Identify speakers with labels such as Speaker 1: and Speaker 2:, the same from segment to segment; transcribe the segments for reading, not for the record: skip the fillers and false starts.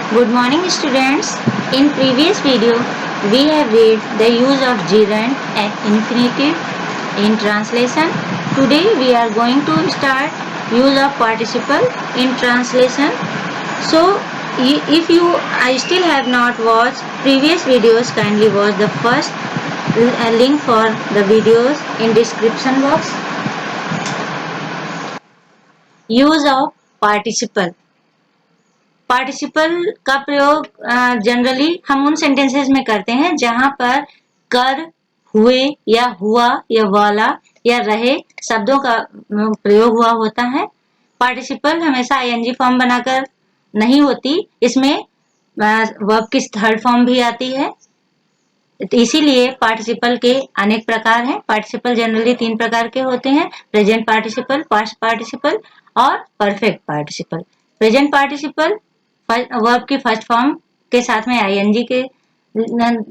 Speaker 1: Good morning students. In previous video we have read the use of gerund and infinitive in translation. Today we are going to start use of participle in translation. So if you still have not watched previous videos, kindly watch the first link for the videos in description box. Use of participle. Participle का प्रयोग generally हम उन sentences में करते हैं जहां पर कर, हुए या हुआ या वाला या रहे शब्दों का प्रयोग हुआ होता है। पार्टिसिपल हमेशा आईएनजी फॉर्म बनाकर नहीं होती, इसमें वर्ब की थर्ड फॉर्म भी आती है। इसीलिए पार्टिसिपल के अनेक प्रकार हैं। पार्टिसिपल जनरली 3 प्रकार के होते हैं: प्रेजेंट पार्टिसिपल, पास्ट पार्टिसिपल और perfect participle. Present participle verb की फर्स्ट फॉर्म के साथ में आईएनजी के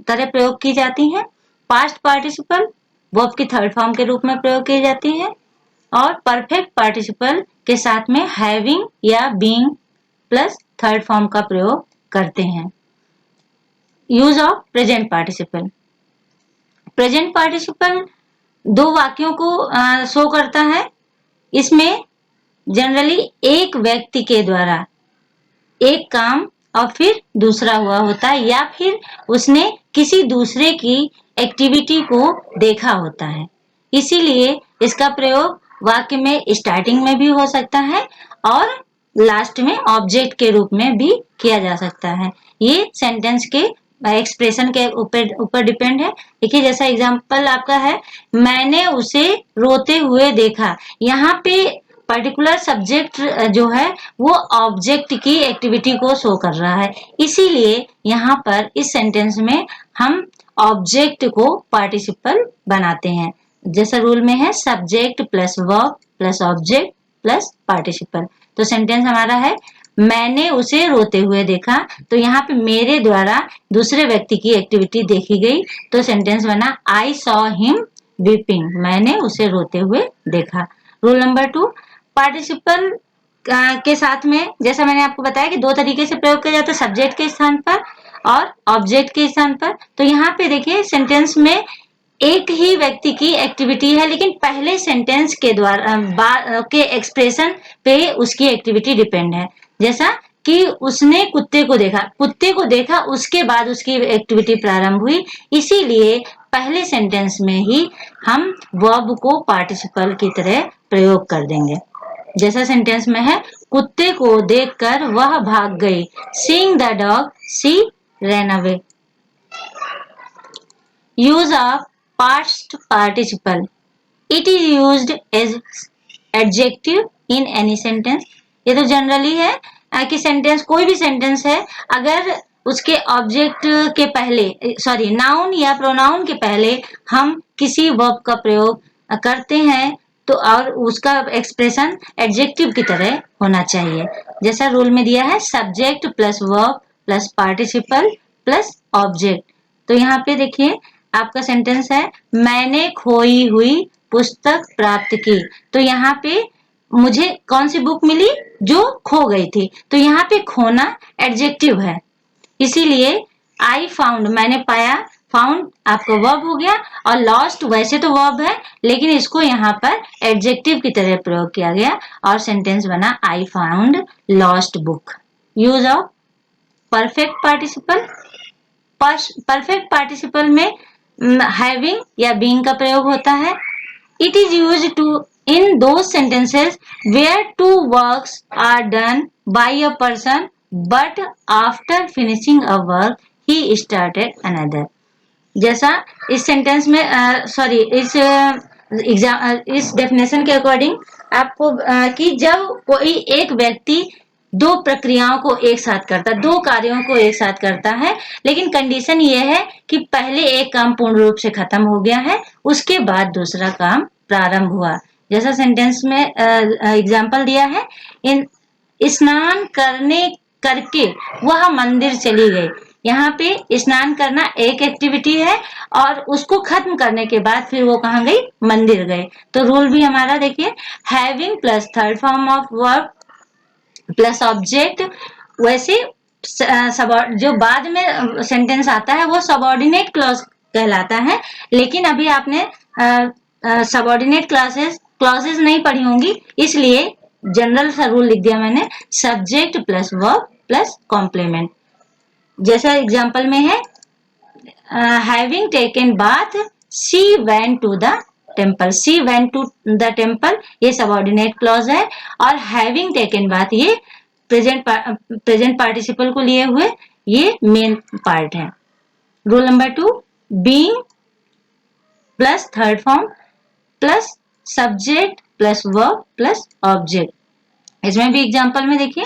Speaker 1: तरह प्रयोग की जाती हैं। पास्ट पार्टिसिपल वर्ब की थर्ड फॉर्म के रूप में प्रयोग की जाती है और परफेक्ट पार्टिसिपल के साथ में हैविंग या बीइंग प्लस थर्ड फॉर्म का प्रयोग करते हैं। Use of present participle. Present participle 2 वाक्यों को शो करता है। इसमें जनरली एक व्यक्ति के द्वारा एक काम और फिर दूसरा हुआ होता है या फिर उसने किसी दूसरे की एक्टिविटी को देखा होता है। इसीलिए इसका प्रयोग वाक्य में स्टार्टिंग में भी हो सकता है और लास्ट में ऑब्जेक्ट के रूप में भी किया जा सकता है। ये सेंटेंस के एक्सप्रेशन के ऊपर डिपेंड है। देखिए, जैसा एग्जांपल आपका है, मैंने उसे रोते हुए देखा। यहाँ पे पर्टिकुलर सब्जेक्ट जो है वो ऑब्जेक्ट की एक्टिविटी को शो कर रहा है। इसीलिए यहाँ पर इस सेंटेंस में हम ऑब्जेक्ट को पार्टिसिपल बनाते हैं। जैसा रूल में है subject plus verb plus object plus participle. तो सेंटेंस हमारा है मैंने उसे रोते हुए देखा। तो यहाँ पे मेरे द्वारा दूसरे व्यक्ति की एक्टिविटी देखी गई, तो सेंटेंस बना आई सॉ हिम वीपिंग। मैंने उसे रोते हुए देखा। रूल नंबर 2, पार्टिसिपल के साथ में जैसा मैंने आपको बताया कि 2 तरीके से प्रयोग किया जाता है, सब्जेक्ट के स्थान पर और ऑब्जेक्ट के स्थान पर। तो यहाँ पे देखिए सेंटेंस में एक ही व्यक्ति की एक्टिविटी है, लेकिन पहले सेंटेंस के द्वारा के एक्सप्रेशन पे उसकी एक्टिविटी डिपेंड है। जैसा कि उसने कुत्ते को देखा उसके बाद उसकी एक्टिविटी प्रारंभ हुई। इसीलिए पहले सेंटेंस में ही हम वर्ब को पार्टिसिपल की तरह प्रयोग कर देंगे। जैसा सेंटेंस में है कुत्ते को देखकर वह भाग गई। Seeing the dog she ran away. Use of past participle. It is used as adjective in any sentence. ये तो जनरली है कि सेंटेंस कोई भी सेंटेंस है, अगर उसके ऑब्जेक्ट के पहले नाउन या प्रोनाउन के पहले हम किसी वर्ब का प्रयोग करते हैं तो और उसका एक्सप्रेशन एडजेक्टिव की तरह होना चाहिए। जैसा रूल में दिया है subject plus verb plus participle plus object. तो यहाँ पे देखिए आपका सेंटेंस है मैंने खोई हुई पुस्तक प्राप्त की। तो यहाँ पे मुझे कौन सी बुक मिली जो खो गई थी। तो यहाँ पे खोना एडजेक्टिव है, इसीलिए आई फाउंड मैंने पाया, फाउंड आपका वर्ब हो गया और लॉस्ट वैसे तो वर्ब है लेकिन इसको यहाँ पर एडजेक्टिव की तरह प्रयोग किया गया और सेंटेंस बना I found lost book. Use of perfect participle. Perfect participle में हैविंग या बीइंग का प्रयोग होता है। It is used to in those sentences where 2 works are done by a person but after finishing a work he started another. जैसा इस sentence में इस डेफिनेशन के अकॉर्डिंग आपको कि जब कोई एक व्यक्ति 2 प्रक्रियाओं को एक साथ करता है, 2 कार्यों को एक साथ करता है, लेकिन कंडीशन ये है कि पहले एक काम पूर्ण रूप से खत्म हो गया है, उसके बाद दूसरा काम प्रारंभ हुआ। जैसा सेंटेंस में एग्जाम्पल दिया है, इन स्नान करके वह मंदिर चली गई। यहाँ पे स्नान करना एक एक्टिविटी है और उसको खत्म करने के बाद फिर वो कहाँ गई, मंदिर गए। तो रूल भी हमारा देखिए having plus third form of verb plus object. वैसे जो बाद में सेंटेंस आता है वो सबऑर्डिनेट क्लॉज कहलाता है। लेकिन अभी आपने सबऑर्डिनेट क्लॉजेस नहीं पढ़ी होंगी, इसलिए जनरल सा रूल लिख दिया मैंने, subject plus verb plus complement. जैसा एग्जांपल में है, having taken bath she went to the temple. She went to the temple ये सबऑर्डिनेट क्लॉज है, और हैविंग टेकन बाथ ये प्रेजेंट पार्टिसिपल को लिए हुए ये मेन पार्ट है। Rule number 2, being plus third form plus subject plus verb plus object. इसमें भी एग्जांपल में देखिए,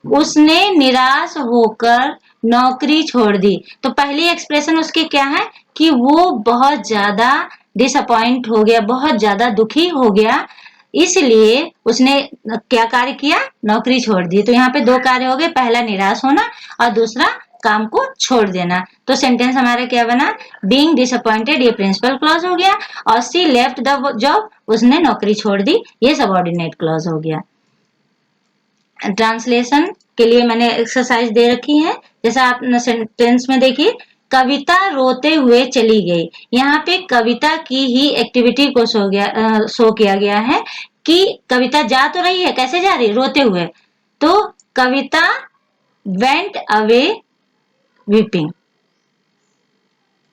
Speaker 1: उसने निराश होकर नौकरी छोड़ दी। तो पहली एक्सप्रेशन उसकी क्या है कि वो बहुत ज्यादा डिसअपॉइंट हो गया, बहुत ज्यादा दुखी हो गया, इसलिए उसने क्या कार्य किया, नौकरी छोड़ दी। तो यहाँ पे दो कार्य हो गए, पहला निराश होना और दूसरा काम को छोड़ देना। तो सेंटेंस हमारा क्या बना, बीइंग डिसअपॉइंटेड ये प्रिंसिपल क्लॉज हो गया, और शी लेफ्ट द जॉब उसने नौकरी छोड़ दी ये सबऑर्डिनेट क्लॉज हो गया। ट्रांसलेशन के लिए मैंने एक्सरसाइज दे रखी है। जैसा आप सेंटेंस में देखिए, कविता रोते हुए चली गई। यहाँ पे कविता की ही एक्टिविटी को शो किया गया है कि कविता जा तो रही है, कैसे जा रही, रोते हुए। तो कविता वेंट अवे वीपिंग।